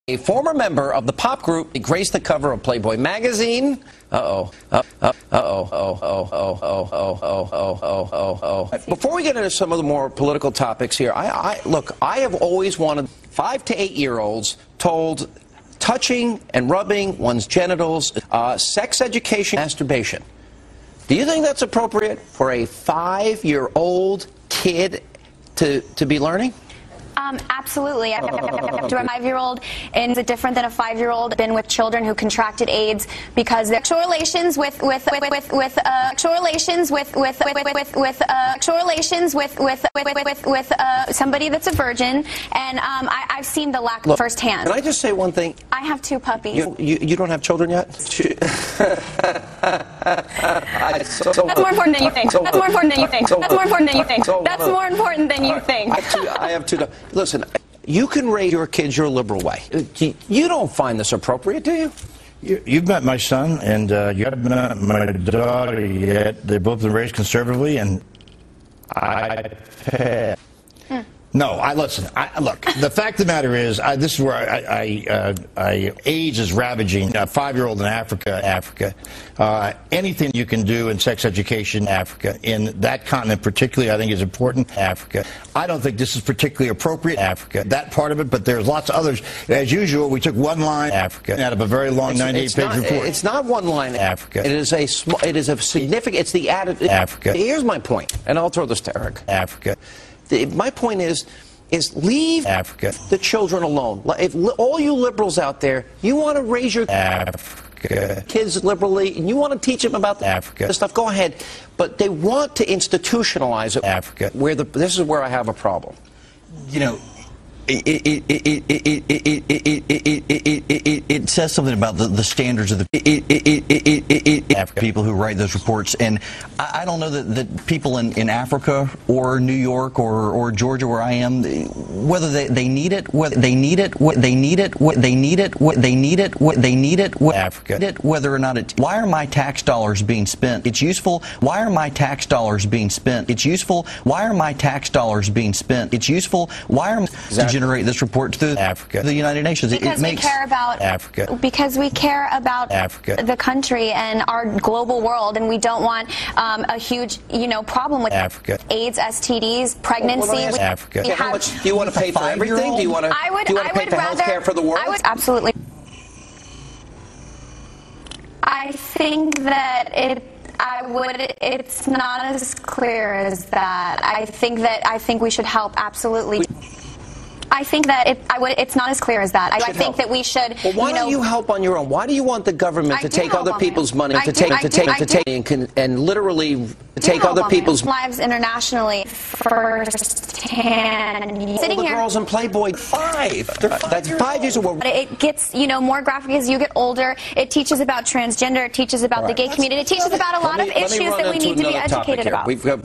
A former member of the pop group graced the cover of Playboy magazine. Before we get into some of the more political topics here, look, I have always wanted 5 to 8-year-olds told touching and rubbing one's genitals, sex education, masturbation. Do you think that's appropriate for a 5-year-old kid to be learning? Absolutely. I have a 5-year-old, and is it different than a 5-year-old? Been with children who contracted AIDS because their sexual relations with somebody that's a virgin, and I've seen the lack firsthand. Can I just say one thing? I have 2 puppies. You don't have children yet? That's more important than you think. That's more important than you think. That's more important than you think. That's more important than you think. I have 2. Listen, you can raise your kids your liberal way. You don't find this appropriate, do you? You've met my son, and you haven't met my daughter yet. They've both been raised conservatively, and No, listen. Look, the fact of the matter is, this is where AIDS is ravaging a 5-year-old in Africa. Anything you can do in sex education, Africa, in that continent particularly, I think is important. Africa. I don't think this is particularly appropriate. Africa. That part of it, but there's lots of others. As usual, we took one line, Africa, out of a very long 98-page report. It's not one line, Africa. It is a significant. It's the added. Africa. Here's my point, and I'll throw this to Eric. Africa. My point is leave Africa the children alone. If all you liberals out there, you want to raise your kids liberally, and you want to teach them about this stuff, go ahead. But they want to institutionalize it. Africa. This is where I have a problem. You know, it says something about the standards of the people who write those reports, and I don't know that people in Africa or New York or Georgia, where I am, whether they need it, whether or not it. Why are my tax dollars being spent? It's useful. Why are my tax dollars being spent? It's useful. Why are my tax dollars being spent? It's useful. Why are to generate this report to the United Nations? Because we care about Africa. Because we care about Africa. The country and our global world, and we don't want a huge, problem with Africa. AIDS, STDs, pregnancy. Well, Africa. How much do you want to pay for everything? Do you want to pay for health care for the world? Absolutely. I think that it's not as clear as that. I think we should help, absolutely. I think that it's not as clear as that. I think that we should. Well, why don't you help on your own? Why do you want the government to take other people's money and literally take other people's lives internationally firsthand? Sitting here, the girls in Playboy 5. That's 5 years ago. But it gets more graphic as you get older. It teaches about transgender. It teaches about the gay community. It teaches about a lot of issues that we need to be educated about. We've got